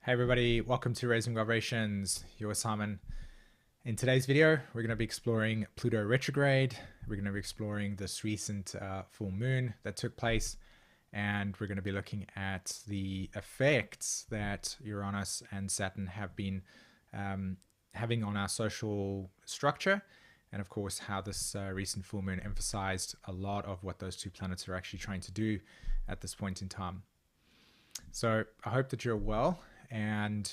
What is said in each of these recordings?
Hey everybody, welcome to Raising Vibrations. You're Simon. In today's video, we're going to be exploring Pluto Retrograde. We're going to be exploring this recent full moon that took place, and we're going to be looking at the effects that Uranus and Saturn have been having on our social structure, and of course how this recent full moon emphasized a lot of what those two planets are actually trying to do at this point in time. So I hope that you're well, and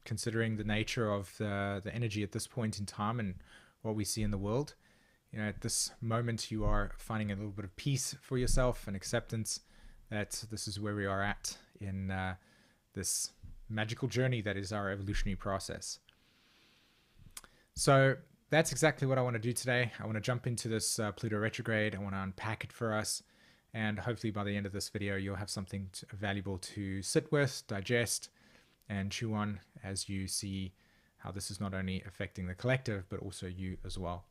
considering the nature of the energy at this point in time and what we see in the world, at this moment you are finding a little bit of peace for yourself and acceptance that this is where we are at in this magical journey that is our evolutionary process. So that's exactly what I want to do today. I want to jump into this Pluto retrograde. I want to unpack it for us, and hopefully by the end of this video you'll have something valuable to sit with, digest, and chew on as you see how this is not only affecting the collective but also you as well.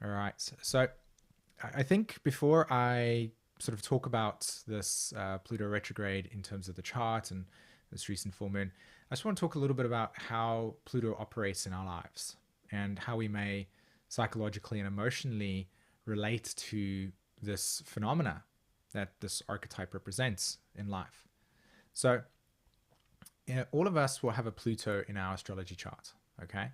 All right, so I think before I sort of talk about this Pluto retrograde in terms of the chart and this recent full moon, I just want to talk a little bit about how Pluto operates in our lives and how we may psychologically and emotionally relate to this phenomena that this archetype represents in life. So all of us will have a Pluto in our astrology chart, okay?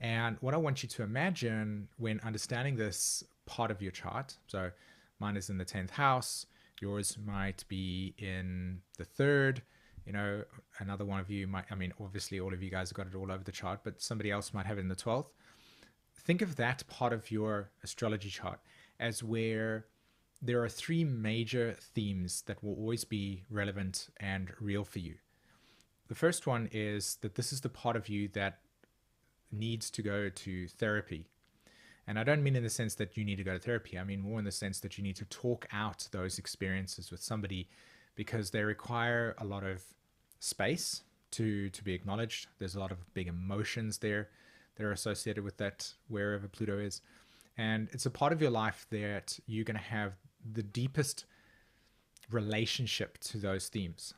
And what I want you to imagine when understanding this part of your chart, so mine is in the 10th house, yours might be in the 3rd, another one of you might, obviously all of you guys have got it all over the chart, but somebody else might have it in the 12th. Think of that part of your astrology chart as where there are 3 major themes that will always be relevant and real for you. The first one is that this is the part of you that needs to go to therapy. And I don't mean in the sense that you need to go to therapy. I mean more in the sense that you need to talk out those experiences with somebody because they require a lot of space to be acknowledged. There's a lot of big emotions there that are associated with that wherever Pluto is. And it's a part of your life that you're going to have the deepest relationship to those themes.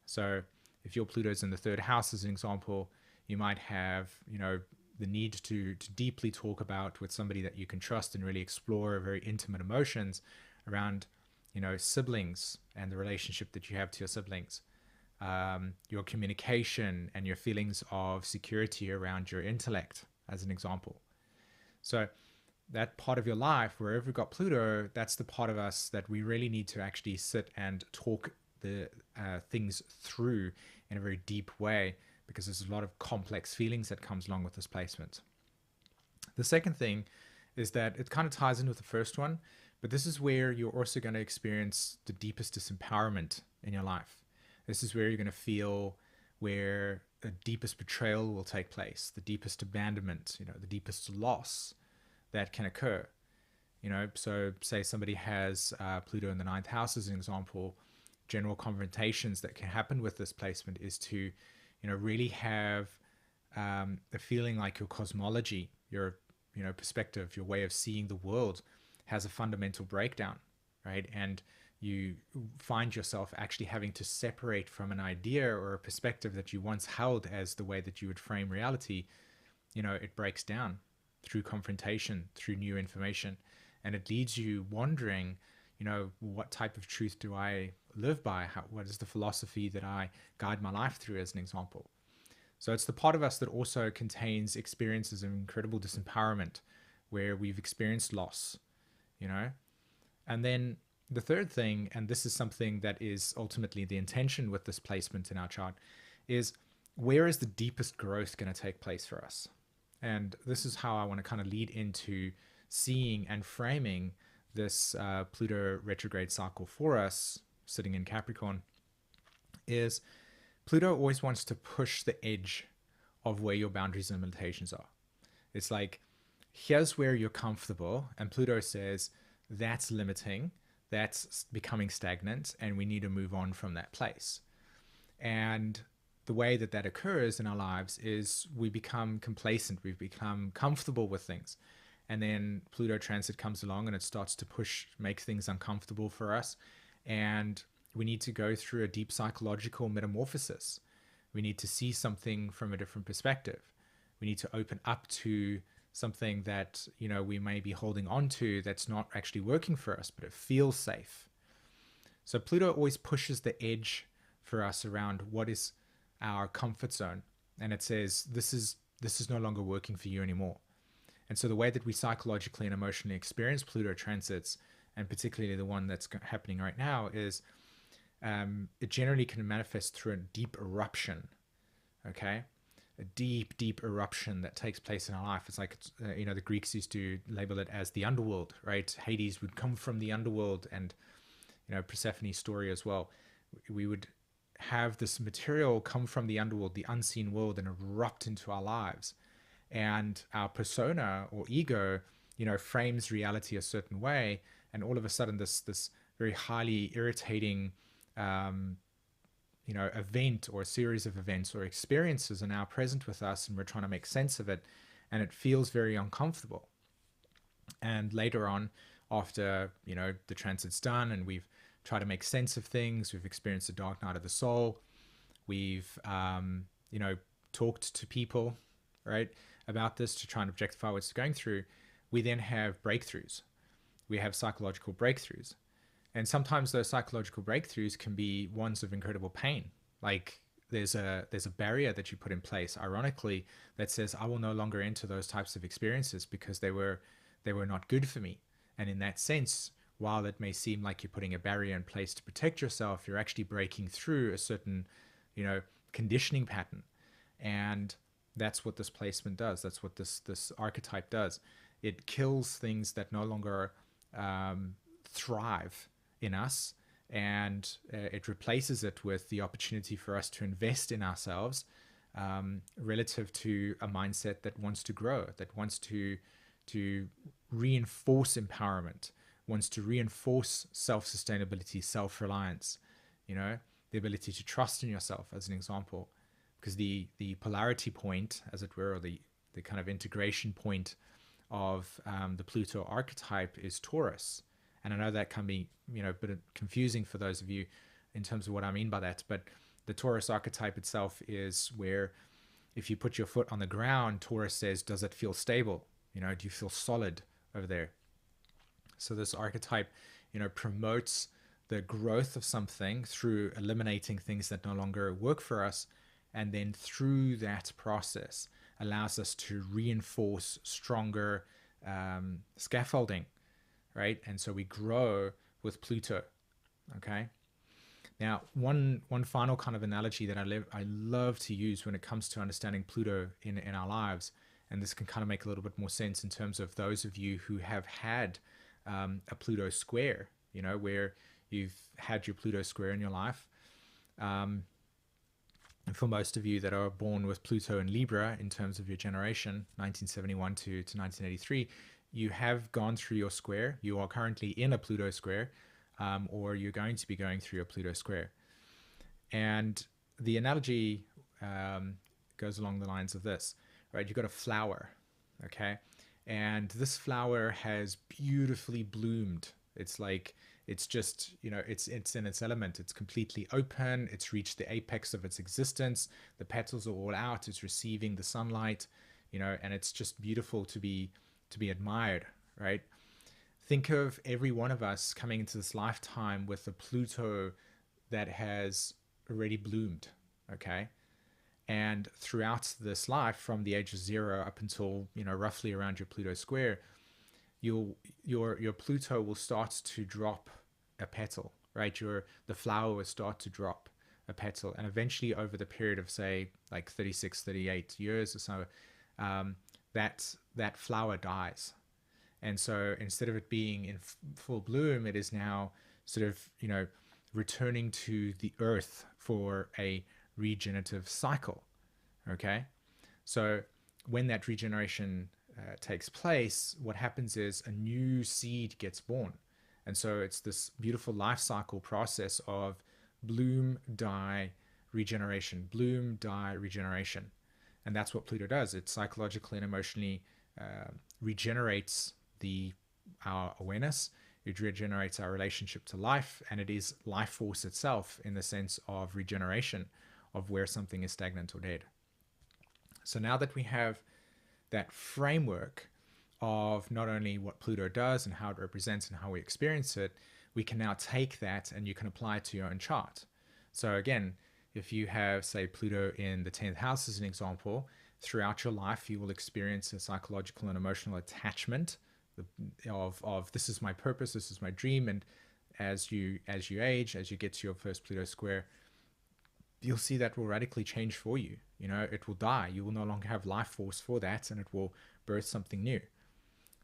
So if your Pluto's in the 3rd house, as an example, you might have, the need to deeply talk about with somebody that you can trust and really explore very intimate emotions around, siblings and the relationship that you have to your siblings, your communication and your feelings of security around your intellect, as an example. So that part of your life, wherever you've got Pluto, that's the part of us that we really need to actually sit and talk the things through in a very deep way, because there's a lot of complex feelings that comes along with this placement. The second thing is that it kind of ties in with the first one, but this is where you're also going to experience the deepest disempowerment in your life. This is where you're going to feel where the deepest betrayal will take place, the deepest abandonment, the deepest loss that can occur. So say somebody has Pluto in the 9th house, as an example. General confrontations that can happen with this placement is to, really have a feeling like your cosmology, your, perspective, your way of seeing the world has a fundamental breakdown, right? And you find yourself actually having to separate from an idea or a perspective that you once held as the way that you would frame reality. It breaks down through confrontation, through new information, and it leaves you wondering, what type of truth do I live by? What is the philosophy that I guide my life through, as an example? So it's the part of us that also contains experiences of incredible disempowerment, where we've experienced loss, And then the third thing, and this is something that is ultimately the intention with this placement in our chart, is where is the deepest growth going to take place for us? And this is how I want to kind of lead into seeing and framing this Pluto retrograde cycle for us, sitting in Capricorn, is Pluto always wants to push the edge of where your boundaries and limitations are. It's like, here's where you're comfortable, and Pluto says, that's limiting, that's becoming stagnant, and we need to move on from that place. And the way that that occurs in our lives is we become complacent, we've become comfortable with things. And then Pluto transit comes along and it starts to make things uncomfortable for us. And we need to go through a deep psychological metamorphosis We need to see something from a different perspective. We need to open up to something that, we may be holding on to that's not actually working for us, but it feels safe. So Pluto always pushes the edge for us around what is our comfort zone. And it says, this is no longer working for you anymore. And so the way that we psychologically and emotionally experience Pluto transits, and particularly the one that's happening right now, is it generally can manifest through a deep eruption, okay? A deep, deep eruption that takes place in our life. It's like, the Greeks used to label it as the underworld, right? Hades would come from the underworld, and, Persephone's story as well. We would have this material come from the underworld, the unseen world, and erupt into our lives. And our persona or ego, frames reality a certain way, and all of a sudden this very highly irritating event or a series of events or experiences are now present with us, and we're trying to make sense of it, and it feels very uncomfortable. And later on, after the transit's done and we've tried to make sense of things, we've experienced the dark night of the soul, we've talked to people, right, about this to try and objectify what's going through, we then have breakthroughs. We have psychological breakthroughs. And sometimes those psychological breakthroughs can be ones of incredible pain. Like there's a barrier that you put in place, ironically, that says, I will no longer enter those types of experiences because they were not good for me. And in that sense, while it may seem like you're putting a barrier in place to protect yourself, you're actually breaking through a certain, conditioning pattern. And that's what this placement does. That's what this archetype does. It kills things that no longer thrive in us, and it replaces it with the opportunity for us to invest in ourselves relative to a mindset that wants to grow, that wants to reinforce empowerment, wants to reinforce self-sustainability, self-reliance, the ability to trust in yourself, as an example. Because the polarity point, as it were, or the kind of integration point of the Pluto archetype is Taurus. And I know that can be, a bit confusing for those of you in terms of what I mean by that. But the Taurus archetype itself is where if you put your foot on the ground, Taurus says, does it feel stable? Do you feel solid over there? So this archetype, promotes the growth of something through eliminating things that no longer work for us. And then through that process allows us to reinforce stronger scaffolding, right? And so we grow with Pluto, okay? Now, one final kind of analogy that I love to use when it comes to understanding Pluto in our lives, and this can kind of make a little bit more sense in terms of those of you who have had a Pluto square, where you've had your Pluto square in your life. And for most of you that are born with Pluto in Libra in terms of your generation, 1971 to 1983, you have gone through your square. You are currently in a Pluto square, or you're going to be going through a Pluto square. And the analogy goes along the lines of this, right? You've got a flower, okay? And this flower has beautifully bloomed. It's like, it's just, it's in its element. It's completely open. It's reached the apex of its existence. The petals are all out. It's receiving the sunlight, and it's just beautiful to be admired, right? Think of every one of us coming into this lifetime with a Pluto that has already bloomed, okay? And throughout this life, from the age of 0 up until, roughly around your Pluto square, your Pluto will start to drop a petal, right? The flower will start to drop a petal, and eventually over the period of, say, like 36, 38 years or so, that flower dies. And so instead of it being in full bloom, it is now sort of, returning to the earth for a regenerative cycle, okay? So when that regeneration takes place, what happens is a new seed gets born. And so it's this beautiful life cycle process of bloom, die, regeneration, bloom, die, regeneration. And that's what Pluto does. It psychologically and emotionally regenerates our awareness. It regenerates our relationship to life, and it is life force itself in the sense of regeneration of where something is stagnant or dead. So now that we have that framework of not only what Pluto does and how it represents and how we experience it, we can now take that and you can apply it to your own chart. So again, if you have, say, Pluto in the 10th house as an example, throughout your life, you will experience a psychological and emotional attachment of this is my purpose, this is my dream. And as you age, as you get to your first Pluto square, you'll see that will radically change for you. You know, it will die. You will no longer have life force for that, and it will birth something new.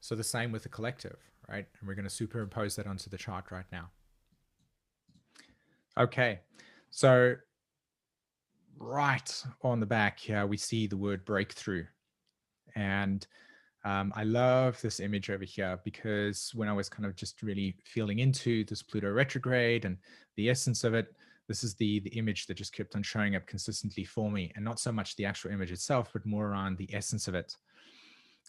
So the same with the collective, right? And we're going to superimpose that onto the chart right now. Okay, so right on the back here, we see the word breakthrough. And I love this image over here because when I was kind of just really feeling into this Pluto retrograde and the essence of it, this is the image that just kept on showing up consistently for me, and not so much the actual image itself, but more around the essence of it.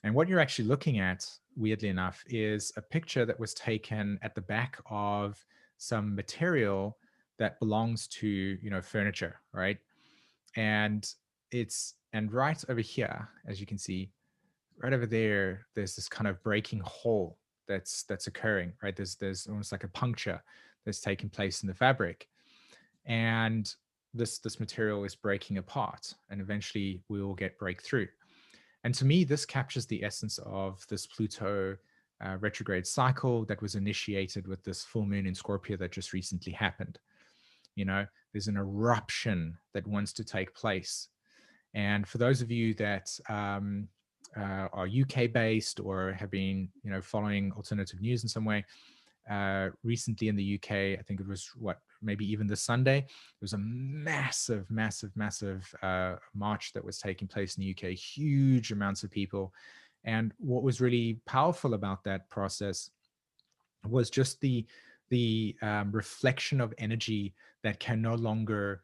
And what you're actually looking at, weirdly enough, is a picture that was taken at the back of some material that belongs to, you know, furniture, right? And right over here, as you can see, right over there, there's this kind of breaking hole that's occurring, right? There's almost like a puncture that's taking place in the fabric, and this material is breaking apart, and eventually we will get breakthrough. And to me, this captures the essence of this Pluto retrograde cycle that was initiated with this full moon in Scorpio that just recently happened. You know, there's an eruption that wants to take place. And for those of you that are UK based or have been, you know, following alternative news in some way, recently in the UK, I think it was maybe even this Sunday, there was a massive march that was taking place in the UK, huge amounts of people. And what was really powerful about that process was just the reflection of energy that can no longer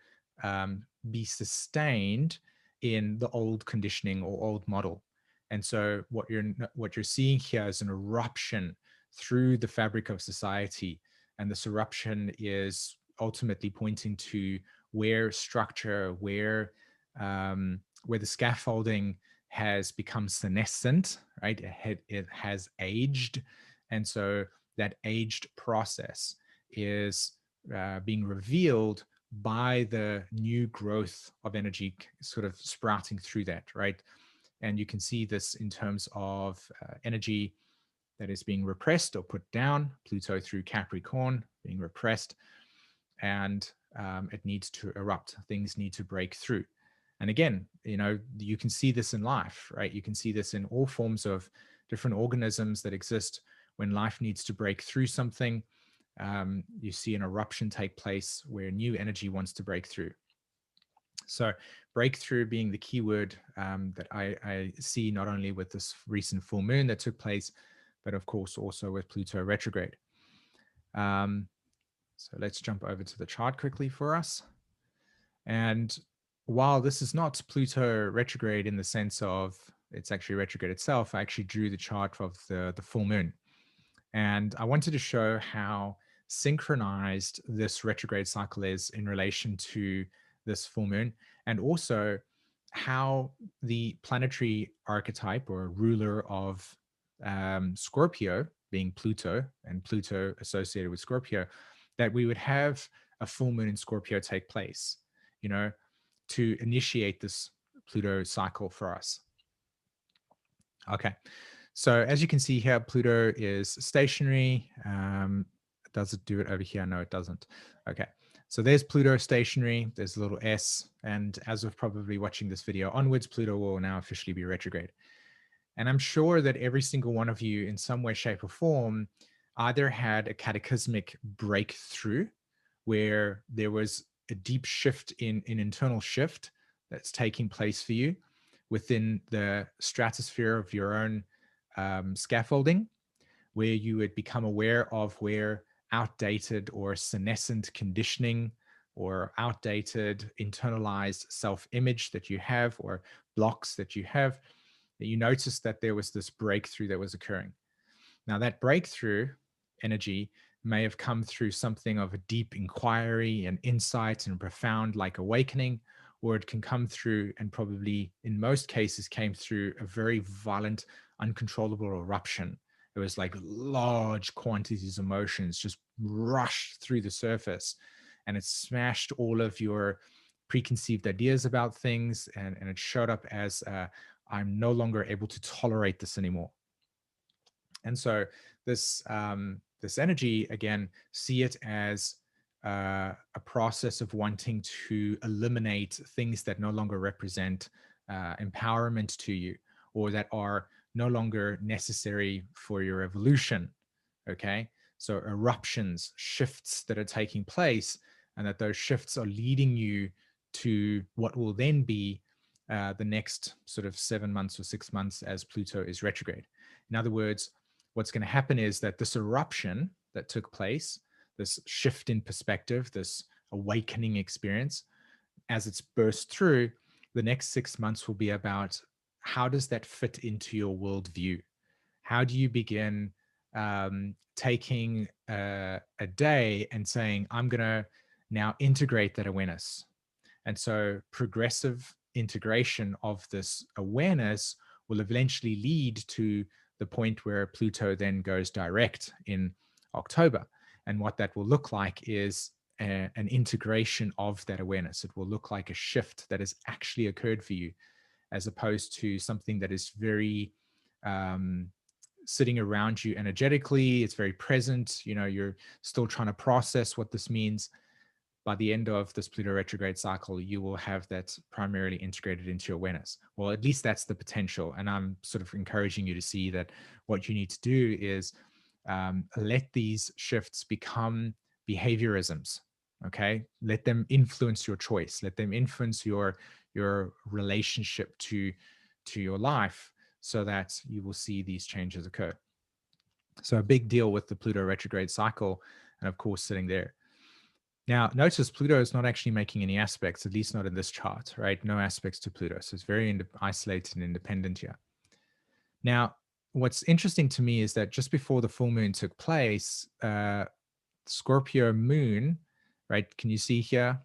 be sustained in the old conditioning or old model. And so what you're seeing here is an eruption through the fabric of society, and this eruption is ultimately pointing to where structure, where the scaffolding has become senescent, right? It has aged, and so that aged process is being revealed by the new growth of energy sort of sprouting through that, right? And you can see this in terms of energy that is being repressed or put down, Pluto through Capricorn being repressed, and it needs to erupt. Things need to break through. And again, you know, you can see this in life, right? You can see this in all forms of different organisms that exist. When life needs to break through something, you see an eruption take place where new energy wants to break through. So breakthrough being the key word that I see not only with this recent full moon that took place, but of course also with Pluto retrograde. So let's jump over to the chart quickly for us. And while this is not Pluto retrograde in the sense of it's actually retrograde itself, I actually drew the chart of the full moon. And I wanted to show how synchronized this retrograde cycle is in relation to this full moon, and also how the planetary archetype or ruler of Scorpio, being Pluto, and Pluto associated with Scorpio, that we would have a full moon in Scorpio take place, you know, to initiate this Pluto cycle for us. Okay. So as you can see here, Pluto is stationary. Does it do it over here? No, it doesn't. Okay. So there's Pluto stationary. There's a little S. And as of probably watching this video onwards, Pluto will now officially be retrograde. And I'm sure that every single one of you in some way, shape, or form either had a cataclysmic breakthrough where there was a deep shift in internal shift that's taking place for you within the stratosphere of your own scaffolding, where you would become aware of where outdated or senescent conditioning or outdated internalized self-image that you have, or blocks that you have, that you noticed that there was this breakthrough that was occurring. Now that breakthrough energy may have come through something of a deep inquiry and insight and profound like awakening, or it can come through, and probably in most cases came through, a very violent, uncontrollable eruption. It was like large quantities of emotions just rushed through the surface, and it smashed all of your preconceived ideas about things, and it showed up as I'm no longer able to tolerate this anymore. And so this energy, again, see it as a process of wanting to eliminate things that no longer represent empowerment to you, or that are no longer necessary for your evolution. Okay, so eruptions, shifts that are taking place, and that those shifts are leading you to what will then be the next sort of 7 months or 6 months as Pluto is retrograde. In other words, what's going to happen is that this eruption that took place, this shift in perspective, this awakening experience, as it's burst through, the next 6 months will be about how does that fit into your worldview? How do you begin taking a day and saying, I'm going to now integrate that awareness? And so progressive integration of this awareness will eventually lead to the point where Pluto then goes direct in October. And what that will look like is an integration of that awareness. It will look like a shift that has actually occurred for you, as opposed to something that is very sitting around you energetically. It's very present. You know, you're still trying to process what this means. By the end of this Pluto retrograde cycle, you will have that primarily integrated into your awareness. Well, at least that's the potential. And I'm sort of encouraging you to see that what you need to do is let these shifts become behaviorisms. Okay, let them influence your choice. Let them influence your relationship to your life, so that you will see these changes occur. So a big deal with the Pluto retrograde cycle, and of course sitting there. Now, notice Pluto is not actually making any aspects, at least not in this chart, right? No aspects to Pluto. So it's very isolated and independent here. Now, what's interesting to me is that just before the full moon took place, Scorpio moon, right? Can you see here?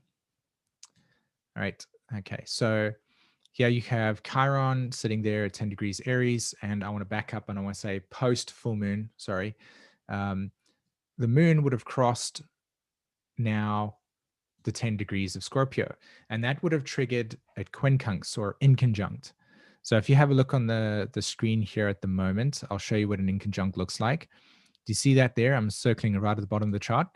All right. Okay. So here you have Chiron sitting there at 10 degrees Aries. And I want to back up and I want to say post full moon, sorry. The moon would have crossed now the 10 degrees of Scorpio, and that would have triggered a quincunx or inconjunct. So if you have a look on the screen here at the moment, I'll show you what an inconjunct looks like. Do you see that there? I'm circling right at the bottom of the chart.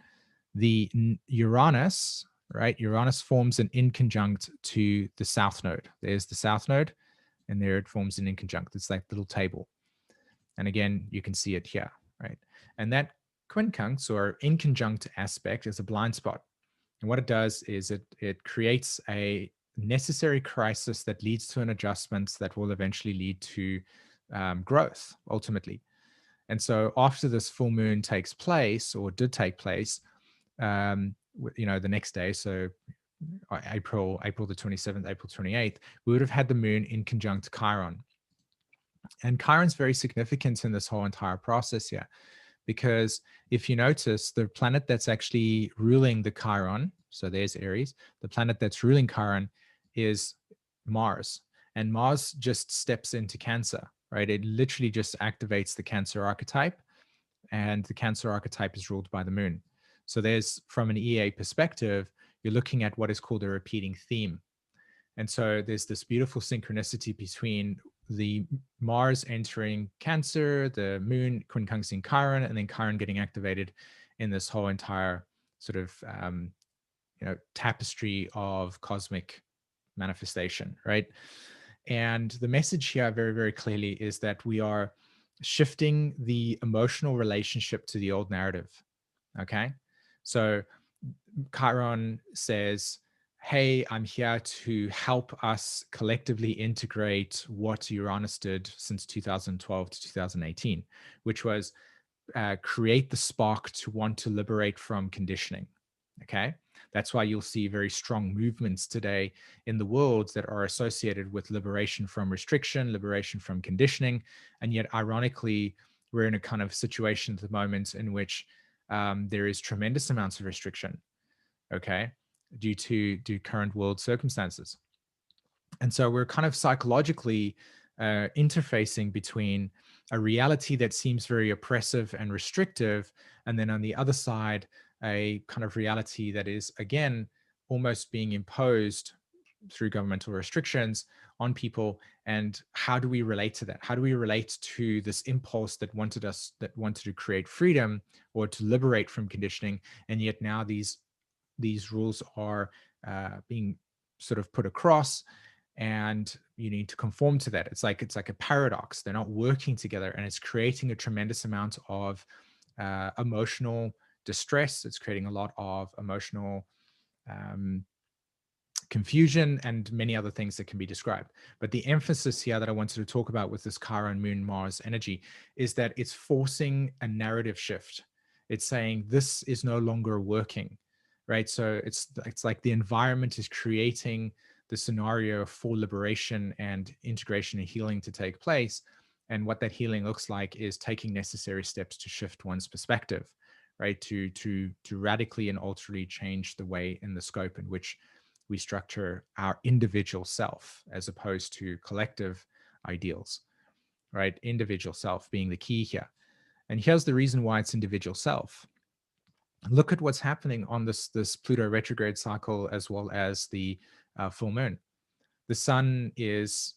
The Uranus, right? Uranus forms an inconjunct to the south node. There's the south node, and there it forms an inconjunct. It's like a little table. And again, you can see it here, right? And that quincunx or inconjunct aspect is a blind spot. And what it does is it creates a necessary crisis that leads to an adjustment that will eventually lead to growth, ultimately. And so after this full moon takes place, or did take place, the next day, so April the 27th, April 28th, we would have had the moon in conjunct Chiron. And Chiron's very significant in this whole entire process here, because if you notice, the planet that's actually ruling the Chiron, so there's Aries, the planet that's ruling Chiron is Mars. And Mars just steps into Cancer, right? It literally just activates the Cancer archetype, and the Cancer archetype is ruled by the moon. So there's, from an EA perspective, you're looking at what is called a repeating theme. And so there's this beautiful synchronicity between the Mars entering Cancer, the moon quincunxing Chiron, and then Chiron getting activated in this whole entire sort of tapestry of cosmic manifestation, right? And the message here very, very clearly is that we are shifting the emotional relationship to the old narrative. Okay. So Chiron says, hey, I'm here to help us collectively integrate what Uranus did since 2012 to 2018, which was create the spark to want to liberate from conditioning. Okay. That's why you'll see very strong movements today in the world that are associated with liberation from restriction, liberation from conditioning. And yet, ironically, we're in a kind of situation at the moment in which there is tremendous amounts of restriction, okay, due to current world circumstances. And so we're kind of psychologically interfacing between a reality that seems very oppressive and restrictive, and then on the other side, a kind of reality that is, again, almost being imposed through governmental restrictions on people. And how do we relate to that? How do we relate to this impulse that wanted to create freedom or to liberate from conditioning, and yet now these rules are being sort of put across, and you need to conform to that. It's like a paradox. They're not working together, and it's creating a tremendous amount of emotional distress. It's creating a lot of emotional um, confusion and many other things that can be described. But the emphasis here that I wanted to talk about with this Chiron Moon Mars energy is that it's forcing a narrative shift. It's saying this is no longer working, right? So it's like the environment is creating the scenario for liberation and integration and healing to take place. And what that healing looks like is taking necessary steps to shift one's perspective, right? To radically and ultimately change the way in the scope in which we structure our individual self as opposed to collective ideals, right? Individual self being the key here. And here's the reason why it's individual self. Look at what's happening on this Pluto retrograde cycle, as well as the full moon. The sun is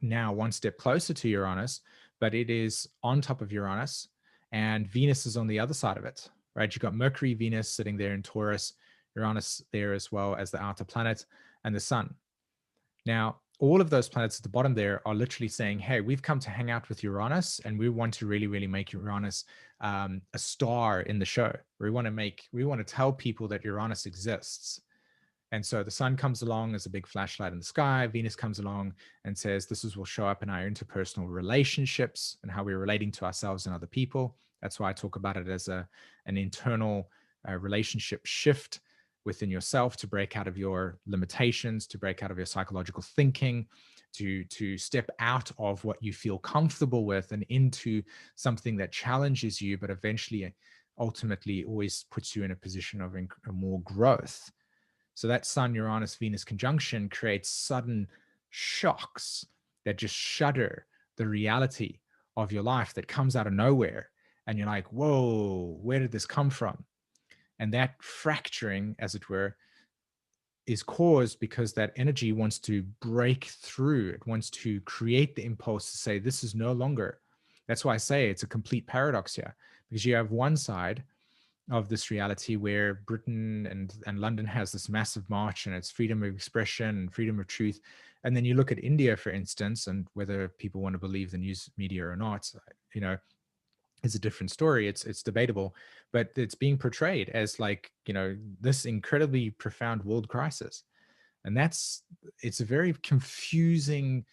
now one step closer to Uranus, but it is on top of Uranus, and Venus is on the other side of it, right? You've got Mercury, Venus sitting there in Taurus, Uranus there as well as the outer planet, and the sun. Now, all of those planets at the bottom there are literally saying, hey, we've come to hang out with Uranus, and we want to really, really make Uranus a star in the show. We want to tell people that Uranus exists. And so the sun comes along as a big flashlight in the sky. Venus comes along and says, this will show up in our interpersonal relationships and how we're relating to ourselves and other people. That's why I talk about it as an internal relationship shift within yourself, to break out of your limitations, to break out of your psychological thinking, to step out of what you feel comfortable with and into something that challenges you, but eventually, ultimately, always puts you in a position of more growth. So that Sun, Uranus, Venus conjunction creates sudden shocks that just shudder the reality of your life, that comes out of nowhere. And you're like, whoa, where did this come from? And that fracturing, as it were, is caused because that energy wants to break through. It wants to create the impulse to say, this is no longer. That's why I say it's a complete paradox here, because you have one side of this reality where Britain and London has this massive march, and it's freedom of expression and freedom of truth. And then you look at India, for instance, and whether people want to believe the news media or not, is a different story. It's debatable, but it's being portrayed as like, this incredibly profound world crisis. And it's a very confusing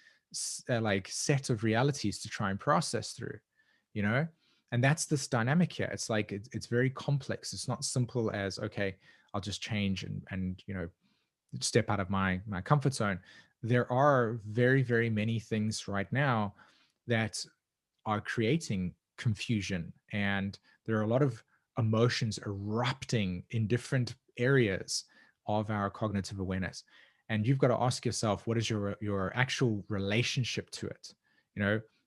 like set of realities to try and process through, you know and that's this dynamic here. It's like it's very complex. It's not simple as, okay, I'll just change and step out of my comfort zone. There are very, very many things right now that are creating confusion, and there are a lot of emotions erupting in different areas of our cognitive awareness. And you've got to ask yourself, what is your actual relationship to it?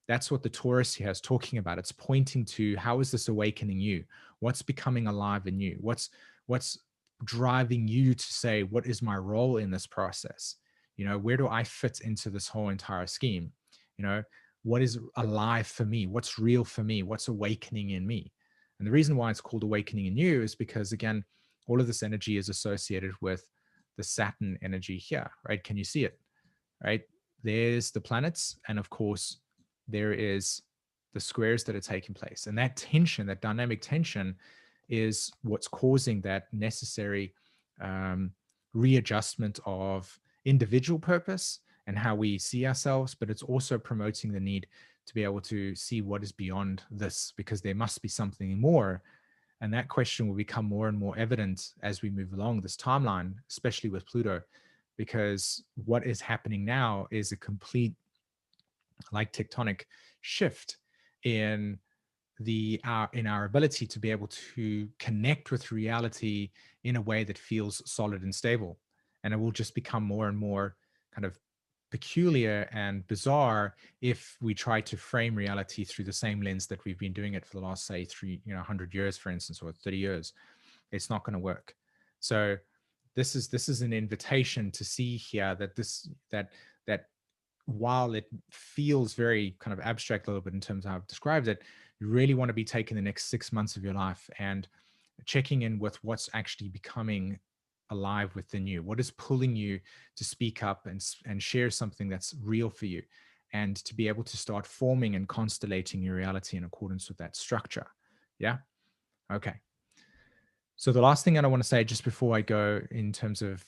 That's what the Taurus here is talking about. It's pointing to, how is this awakening you? What's becoming alive in you? What's driving you to say, what is my role in this process? Where do I fit into this whole entire scheme? What is alive for me? What's real for me? What's awakening in me? And the reason why it's called awakening in you is because, again, all of this energy is associated with the Saturn energy here, right? Can you see it? Right? There's the planets, and of course, there is the squares that are taking place. And that tension, that dynamic tension, is what's causing that necessary readjustment of individual purpose and how we see ourselves, but it's also promoting the need to be able to see what is beyond this, because there must be something more. And that question will become more and more evident as we move along this timeline, especially with Pluto, because what is happening now is a complete, like, tectonic shift in our ability to be able to connect with reality in a way that feels solid and stable. And it will just become more and more kind of peculiar and bizarre if we try to frame reality through the same lens that we've been doing it for the last, say, 100 years, for instance, or 30 years. It's not going to work. So this is an invitation to see here that that while it feels very kind of abstract a little bit in terms of how I've described it, you really want to be taking the next 6 months of your life and checking in with what's actually becoming alive within you. What is pulling you to speak up and share something that's real for you, and to be able to start forming and constellating your reality in accordance with that structure. Yeah. Okay. So the last thing that I want to say just before I go in terms of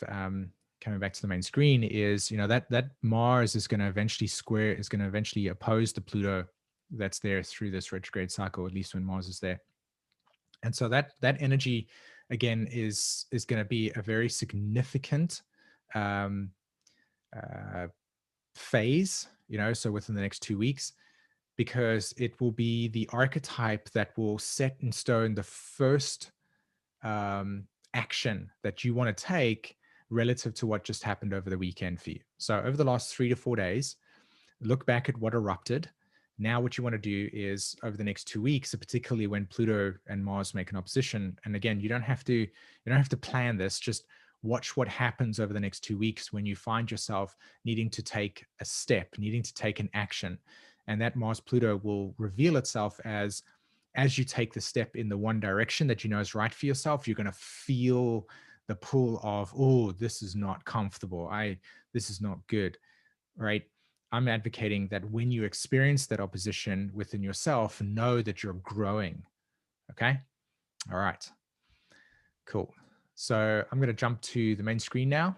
coming back to the main screen is, that Mars is going to eventually oppose the Pluto that's there through this retrograde cycle, at least when Mars is there. And so that energy again is going to be a very significant phase, so within the next 2 weeks, because it will be the archetype that will set in stone the first action that you want to take relative to what just happened over the weekend for you. So over the last 3 to 4 days, look back at what erupted. Now what you want to do is over the next 2 weeks, particularly when Pluto and Mars make an opposition, and again, you don't have to plan this, just watch what happens over the next 2 weeks when you find yourself needing to take a step, needing to take an action. And that Mars Pluto will reveal itself as you take the step in the one direction that you know is right for yourself. You're going to feel the pull of, oh, this is not comfortable. This is not good, right? I'm advocating that when you experience that opposition within yourself, know that you're growing. Okay. All right. Cool. So I'm going to jump to the main screen now.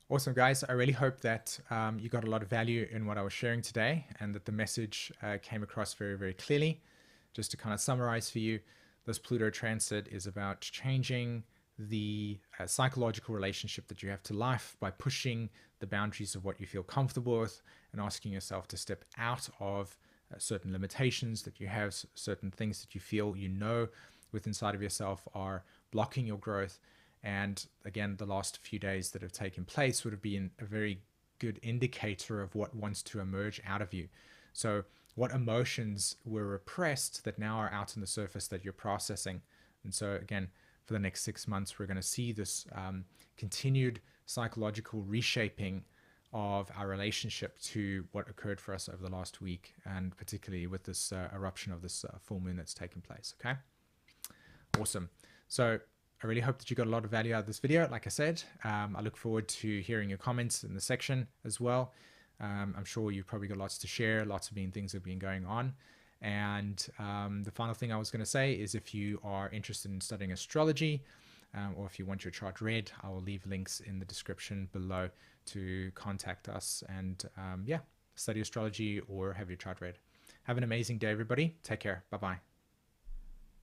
Awesome, guys. I really hope that you got a lot of value in what I was sharing today, and that the message came across very, very clearly. Just to kind of summarize for you, this Pluto transit is about changing the psychological relationship that you have to life by pushing the boundaries of what you feel comfortable with and asking yourself to step out of certain limitations that you have, certain things that you feel within inside of yourself are blocking your growth. And again, the last few days that have taken place would have been a very good indicator of what wants to emerge out of you. So what emotions were repressed that now are out on the surface that you're processing. And so again, for the next 6 months, we're going to see this continued psychological reshaping of our relationship to what occurred for us over the last week, and particularly with this eruption of this full moon that's taken place. Okay. Awesome. So I really hope that you got a lot of value out of this video. Like I said, I look forward to hearing your comments in the section as well. I'm sure you've probably got lots to share, lots of things that have been going on. And the final thing I was going to say is, if you are interested in studying astrology, or if you want your chart read, I will leave links in the description below to contact us and study astrology or have your chart read. Have an amazing day, everybody. Take care. Bye-bye.